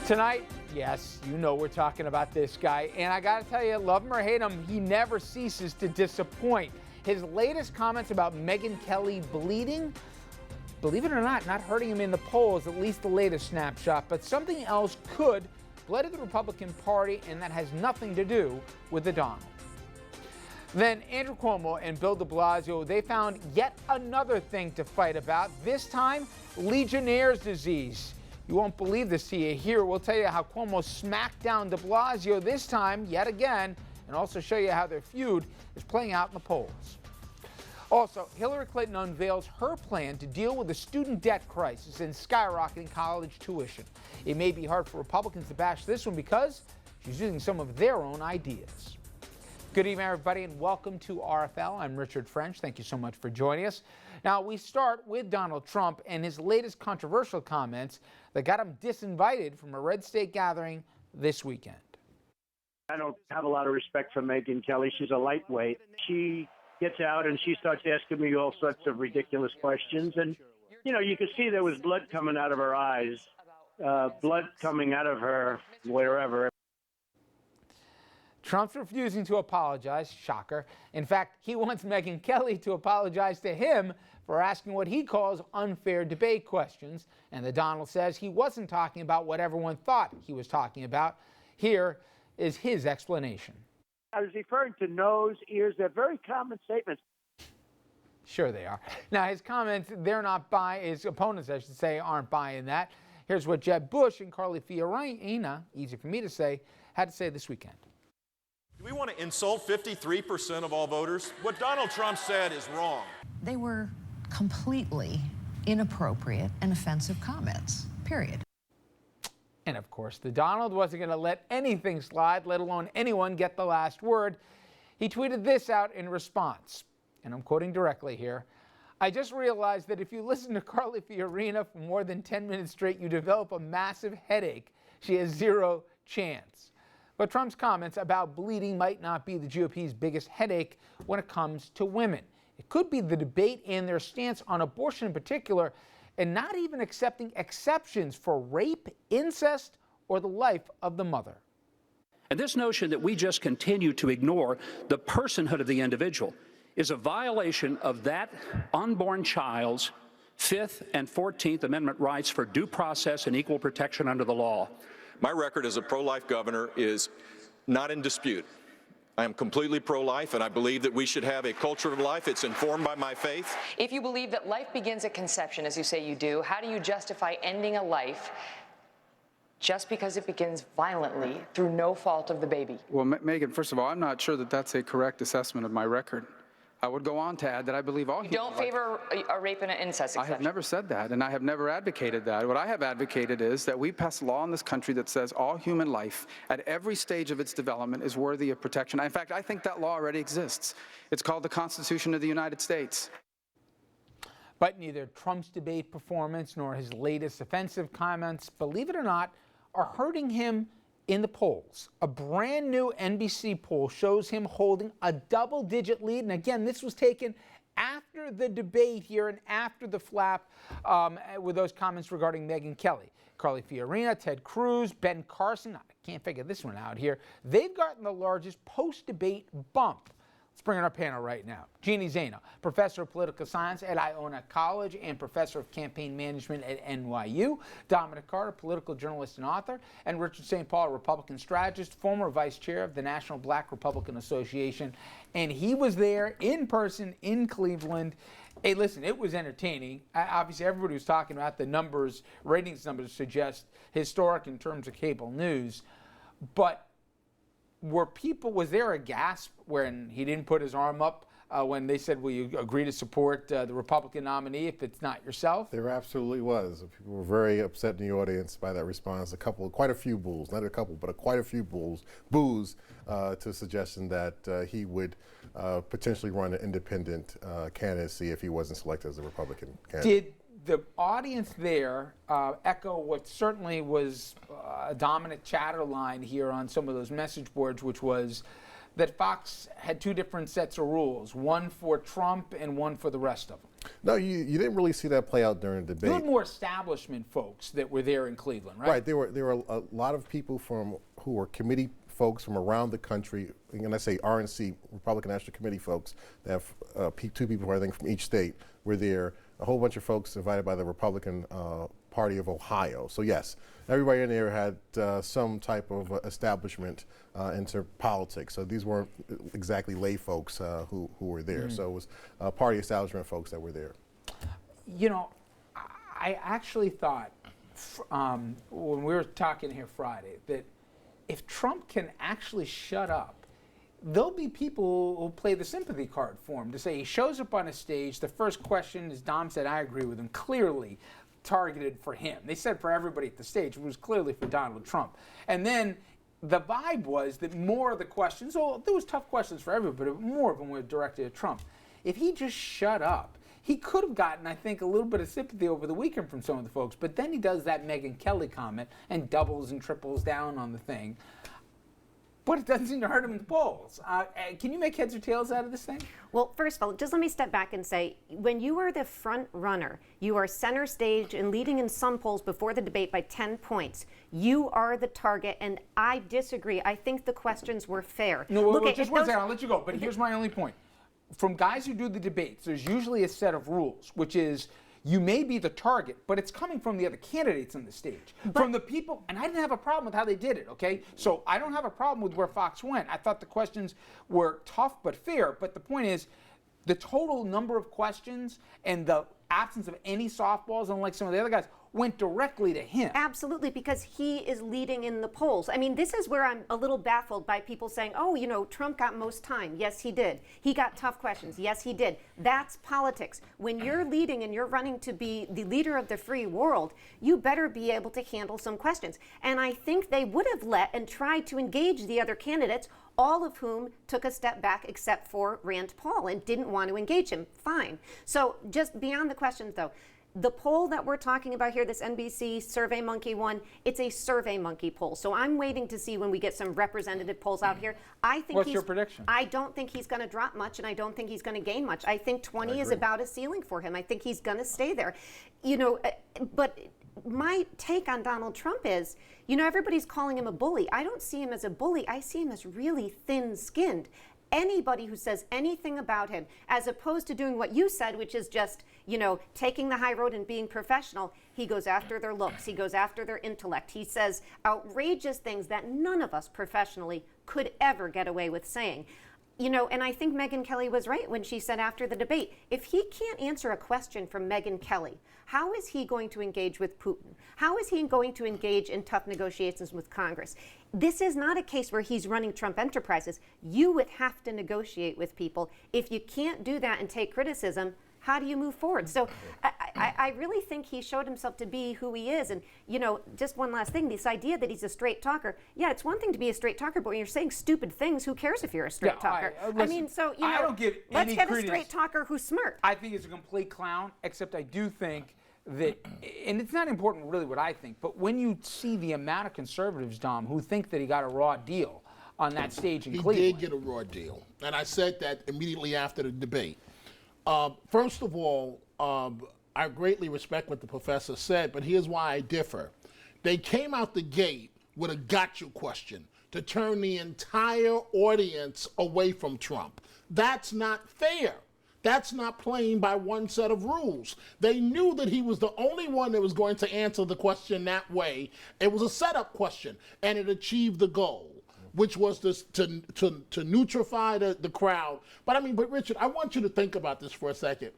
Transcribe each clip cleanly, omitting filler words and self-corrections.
Tonight, yes, you know we're talking about this guy, and I gotta tell you, love him or hate him, he never ceases to disappoint. His latest comments about Megyn Kelly bleeding, believe it or not hurting him in the polls, at least the latest snapshot, but something else could blight the Republican Party, and that has nothing to do with the Donald. Then Andrew Cuomo and Bill de Blasio, they found yet another thing to fight about, this time Legionnaire's disease. You won't believe this till you hear. We'll tell you how Cuomo smacked down de Blasio this time, yet again, and also show you how their feud is playing out in the polls. Also, Hillary Clinton unveils her plan to deal with the student debt crisis and skyrocketing college tuition. It may be hard for Republicans to bash this one because she's using some of their own ideas. Good evening, everybody, and welcome to RFL. I'm Richard French. Thank you so much for joining us. Now, we start with Donald Trump and his latest controversial comments that got him disinvited from a red state gathering this weekend. I don't have a lot of respect for Megyn Kelly. She's a lightweight. She gets out and she starts asking me all sorts of ridiculous questions. And, you know, you could see there was blood coming out of her eyes, blood coming out of her wherever. Trump's refusing to apologize, shocker. In fact, he wants Megyn Kelly to apologize to him for asking what he calls unfair debate questions. And the Donald says he wasn't talking about what everyone thought he was talking about. Here is his explanation. I was referring to nose, ears. They're very common statements. Sure they are. Now, his comments, they're not buying, his opponents, I should say, aren't buying that. Here's what Jeb Bush and Carly Fiorina, easy for me to say, had to say this weekend. Do we want to insult 53% of all voters? What Donald Trump said is wrong. They were completely inappropriate and offensive comments, period. And of course, the Donald wasn't going to let anything slide, let alone anyone get the last word. He tweeted this out in response, and I'm quoting directly here. I just realized that if you listen to Carly Fiorina for more than 10 minutes straight, you develop a massive headache. She has zero chance. But Trump's comments about bleeding might not be the GOP's biggest headache when it comes to women. It could be the debate and their stance on abortion in particular, and not even accepting exceptions for rape, incest, or the life of the mother. And this notion that we just continue to ignore the personhood of the individual is a violation of that unborn child's 5th and 14th Amendment rights for due process and equal protection under the law. My record as a pro-life governor is not in dispute. I am completely pro-life, and I believe that we should have a culture of life. It's informed by my faith. If you believe that life begins at conception, as you say you do, how do you justify ending a life just because it begins violently through no fault of the baby? Well, Megyn, first of all, I'm not sure that that's a correct assessment of my record. I would go on to add that I believe all You don't favor a rape and an incest exception? I have never said that, and I have never advocated that. What I have advocated is that we pass law in this country that says all human life at every stage of its development is worthy of protection. In fact, I think that law already exists. It's called the Constitution of the United States. But neither Trump's debate performance nor his latest offensive comments, believe it or not, are hurting him in the polls. A brand new NBC poll shows him holding a double-digit lead. And again, this was taken after the debate here and after the flap with those comments regarding Megyn Kelly. Carly Fiorina, Ted Cruz, Ben Carson, I can't figure this one out here. They've gotten the largest post-debate bump. Let's bring in our panel right now. Jeannie Zaino, professor of political science at Iona College and professor of campaign management at NYU. Dominic Carter, political journalist and author. And Richard St. Paul, Republican strategist, former vice chair of the National Black Republican Association. And he was there in person in Cleveland. Hey, listen, it was entertaining. Obviously, everybody was talking about the numbers, ratings numbers suggest historic in terms of cable news. But was there a gasp when he didn't put his arm up when they said, will you agree to support the Republican nominee if it's not yourself? There absolutely was. People were very upset in the audience by that response. Quite a few boos, not a couple, but quite a few boos to suggestion that he would potentially run an independent candidacy if he wasn't selected as a Republican candidate. Did the audience there echo what certainly was a dominant chatter line here on some of those message boards, which was that Fox had two different sets of rules, one for Trump and one for the rest of them? No, you didn't really see that play out during the You debate. had more establishment folks that were there in Cleveland, right? Right. There were a lot of people who were committee folks from around the country, and I say RNC, Republican National Committee folks, that have 2 people, I think, from each state were there. A whole bunch of folks invited by the Republican Party of Ohio. So yes, everybody in there had some type of establishment into politics. So these weren't exactly lay folks who were there. So it was party establishment folks that were there. You know, I actually thought when we were talking here Friday that if Trump can actually shut up, there'll be people who play the sympathy card for him to say he shows up on a stage. The first question, as Dom said, I agree with him, clearly targeted for him. They said for everybody at the stage. It was clearly for Donald Trump. And then the vibe was that more of the questions, there was tough questions for everybody, but more of them were directed at Trump. If he just shut up, he could have gotten, I think, a little bit of sympathy over the weekend from some of the folks. But then he does that Megyn Kelly comment and doubles and triples down on the thing. But it doesn't seem to hurt him in the polls. Can you make heads or tails out of this thing? Well, first of all, just let me step back and say, when you are the front runner, you are center stage and leading in some polls before the debate by 10 points. You are the target, and I disagree. I think the questions were fair. No, well, just one second, I'll let you go. But here's my only point. From guys who do the debates, there's usually a set of rules, which is you may be the target, but it's coming from the other candidates on the stage. From the people, and I didn't have a problem with how they did it, okay? So I don't have a problem with where Fox went. I thought the questions were tough but fair, but the point is the total number of questions and the absence of any softballs, unlike some of the other guys, went directly to him. Absolutely, because he is leading in the polls. I mean, this is where I'm a little baffled by people saying, oh, you know, Trump got most time. Yes, he did. He got tough questions. Yes, he did. That's politics. When you're leading and you're running to be the leader of the free world, you better be able to handle some questions. And I think they would have let and tried to engage the other candidates, all of whom took a step back except for Rand Paul and didn't want to engage him. Fine. So just beyond the questions, though, the poll that we're talking about here, this NBC SurveyMonkey one, it's a SurveyMonkey poll. So I'm waiting to see when we get some representative polls out here. I think What's your prediction? I don't think he's going to drop much, and I don't think he's going to gain much. I think 20 is about a ceiling for him. I think he's going to stay there. You know, but my take on Donald Trump is, you know, everybody's calling him a bully. I don't see him as a bully. I see him as really thin-skinned. Anybody who says anything about him, as opposed to doing what you said, which is just, you know, taking the high road and being professional, he goes after their looks, he goes after their intellect, he says outrageous things that none of us professionally could ever get away with saying. You know, and I think Megyn Kelly was right when she said after the debate, if he can't answer a question from Megyn Kelly, how is he going to engage with Putin? How is he going to engage in tough negotiations with Congress? This is not a case where he's running Trump Enterprises. You would have to negotiate with people. If you can't do that and take criticism, how do you move forward? So I really think he showed himself to be who he is. And, you know, just one last thing, this idea that he's a straight talker. Yeah, it's one thing to be a straight talker, but when you're saying stupid things, who cares if you're a straight talker? Listen, I mean, so, you know, I don't give let's any get credence. a straight talker who's smart. I think he's a complete clown, except I do think that, and it's not important really what I think, but when you see the amount of conservatives, Dom, who think that he got a raw deal on that stage in Cleveland. He did get a raw deal, and I said that immediately after the debate. First of all, I greatly respect what the professor said, but here's why I differ. They came out the gate with a gotcha question to turn the entire audience away from Trump. That's not fair. That's not playing by one set of rules. They knew that he was the only one that was going to answer the question that way. It was a setup question, and it achieved the goal, which was to neutrify the crowd. But Richard, I want you to think about this for a second.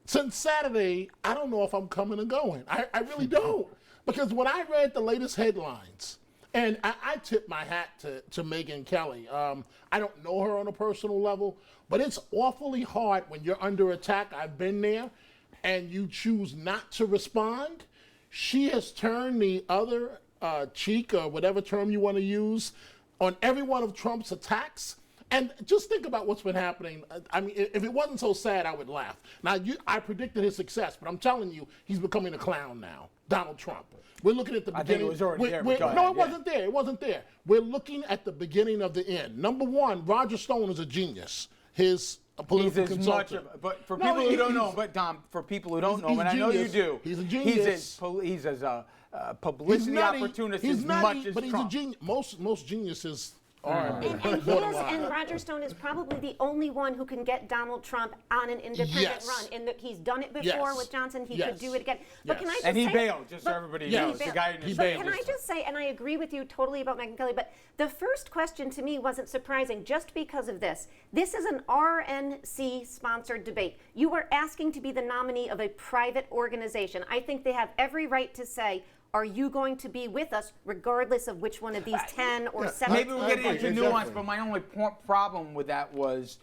Since Saturday, I don't know if I'm coming or going. I really don't. Because when I read the latest headlines, and I tip my hat to Megyn Kelly. I don't know her on a personal level, but it's awfully hard when you're under attack. I've been there, and you choose not to respond. She has turned the other cheek, or whatever term you want to use, on every one of Trump's attacks. And just think about what's been happening. I mean, if it wasn't so sad, I would laugh. Now, I predicted his success, but I'm telling you, he's becoming a clown now, Donald Trump. We're looking at the beginning. I think it was already there. No, it wasn't there. It wasn't there. We're looking at the beginning of the end. Number one, Roger Stone is a genius. His a political He's as consultant. much of, but for No, people who don't he's- know, but Dom, for people who don't he's- know him, and I he's know you genius. do, He's a genius. He's as publicity opportunist he's as nutty, much as but he's Trump. a genius. Most geniuses are. And he is, and Roger Stone is probably the only one who can get Donald Trump on an independent Yes. run. In that he's done it before Yes. with Johnson, he Yes. could do it again. But can I Yes. just And he say, bailed, just so but- everybody Yes. knows. The guy in He his But bailed. can I just say, and I agree with you totally about Megyn Kelly, but the first question to me wasn't surprising just because of this. This is an RNC-sponsored debate. You are asking to be the nominee of a private organization. I think they have every right to say, are you going to be with us regardless of which one of these 10 or 7? Maybe we'll get into Exactly. nuance, but my only problem with that was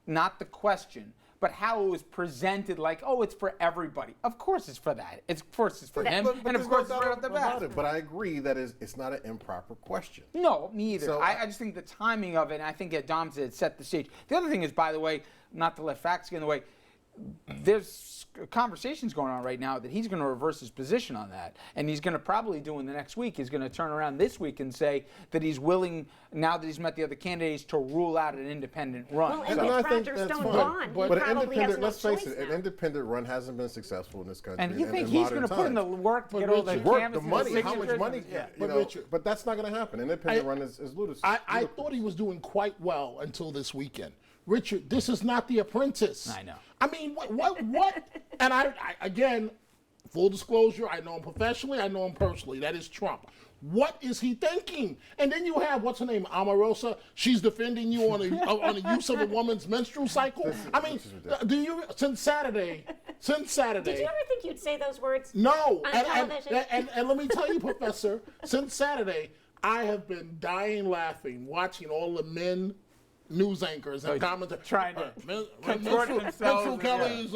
not the question, but how it was presented like, oh, it's for everybody. Of course it's for that. Of course it's for him, But and of there's course no it's doubt for the about best. it. But I agree that it's not an improper question. No, me either. So, I just think the timing of it, and I think that Dom said set the stage. The other thing is, by the way, not to let facts get in the way, there's conversations going on right now that he's going to reverse his position on that. And he's going to probably do in the next week, he's going to turn around this week and say that he's willing, now that he's met the other candidates, to rule out an independent run. Well, and And with I think Roger that's Stone fine. gone, he But an probably has independent, no let's face choice it, an now. independent run hasn't been successful in this country. And you think in he's modern going to put in the times. work to But get all the Richard- Work, canvases the and money, how much signatures? money, Yeah. you know, Richard- but that's not going to happen. An independent run is ludicrous. I thought he was doing quite well until this weekend. Richard, this is not The Apprentice. I know. I mean, what? And I again, full disclosure, I know him professionally, I know him personally. That is Trump. What is he thinking? And then you have, what's her name, Omarosa? She's defending you on the use of a woman's menstrual cycle. I mean, do you, since Saturday. Did you ever think you'd say those words? No. On And television? let me tell you, Professor, since Saturday, I have been dying laughing watching all the men news anchors and commentators trying to contort Menstrual themselves. Kelly's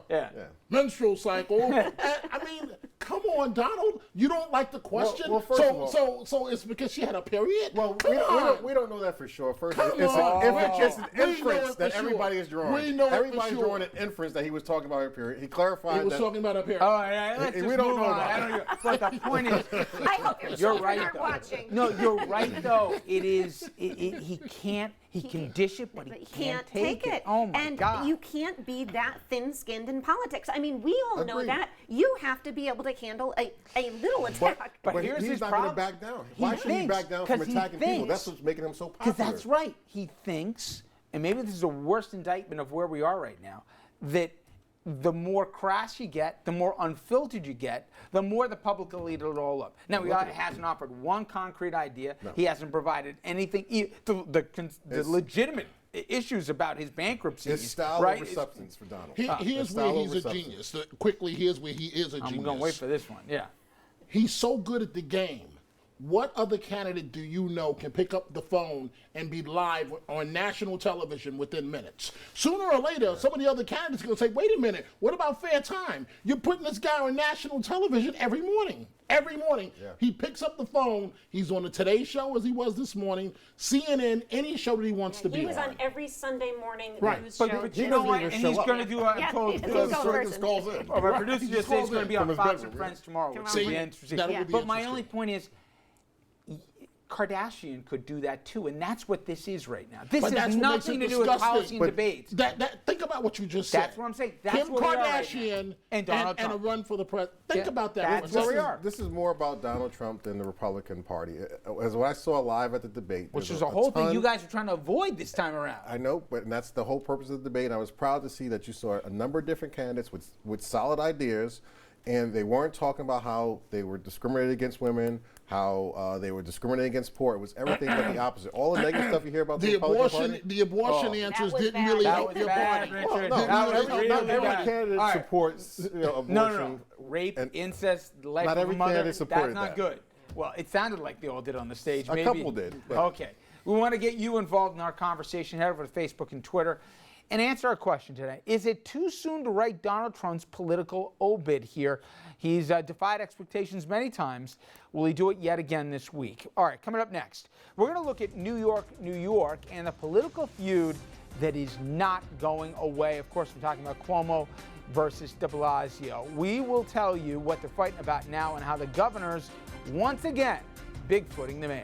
Yeah. menstrual cycle. And, I mean, come on, Donald. You don't like the question? well, first of all- so it's because she had a period? Well, Come we don't know that for sure. First, Come it's on. it's an We know inference it that for everybody sure. is drawing. We know it for Everybody's sure. drawing an inference that he was talking about her period. He clarified He was that. talking about a period. All right, let's We just don't move know on. that. I don't know. But the point is, I hope your you're children right. aren't Though. watching. No, you're right. Though he can't. He can dish it, but he can't take it. Oh my and God! you can't be that thin-skinned in politics. I mean, we all know Agreed. that. You have to be able to handle a little attack. But here's he's his not problem. going to back down. He Why should he thinks, back down from 'cause he attacking people? thinks- That's what's making him so popular. Because that's right. He thinks, and maybe this is the worst indictment of where we are right now, that the more crass you get, the more unfiltered you get, the more the public will eat it all up. Now, he hasn't offered one concrete idea. No. He hasn't provided anything. The legitimate issues about his bankruptcy. It's style right? over substance for Donald. Here's It's where style he's over a substance. genius. Quickly, here's where he is a genius. I'm going to wait for this one. Yeah. He's so good at the game. What other candidate do you know can pick up the phone and be live on national television within minutes? Sooner or later, some of the other candidates are going to say, wait a minute, what about fair time? You're putting this guy on national television every morning. Every morning. Yeah. He picks up the phone. He's on the Today Show as he was this morning, CNN, any show that he wants to be He was on every Sunday morning Right. news But show. you He know doesn't what? even And show he's up. going to do. I Yeah, told he's you. a Just person. calls in. Well, my producer He just said he's calls going to in be on from his Fox bedroom, and Friends tomorrow, which See, will be interesting. that'll be But my interesting. only point is, Kardashian could do that too, and that's what this is right now. This But that's has what makes nothing it to do with disgusting. policy and But debates. Think about what you just said. That's what I'm saying. That's Kim where we are right Kardashian now. And Donald and a Trump. run for the president. Think Yeah, about that. that's for a where we second. are. This is more about Donald Trump than the Republican Party. As what I saw live at the debate, Which there's is a whole thing ton- you guys are trying to avoid this time around. I know, but that's the whole purpose of the debate. I was proud to see that you saw a number of different candidates with solid ideas, and they weren't talking about how they were discriminated against women, how they were discriminated against poor. It was everything but the opposite. All the negative stuff you hear about the Republican Party. The abortion Oh. answers That was didn't bad. really That help was your bad, party. Richard. Well, no, That not was every, really not every bad. candidate All right. supports abortion. No. Rape, and incest, life not of every a mother, candidate supported that's not that. good. Well, it sounded like they all did on the stage. A Maybe. couple did, but- Okay. We want to get you involved in our conversation. Head over to Facebook and Twitter and answer our question today. Is it too soon to write Donald Trump's political obit here? He's defied expectations many times. Will he do it yet again this week? All right, coming up next, we're going to look at New York, and the political feud that is not going away. Of course, we're talking about Cuomo versus de Blasio. We will tell you what they're fighting about now and how the governors, once again, bigfooting the mayor.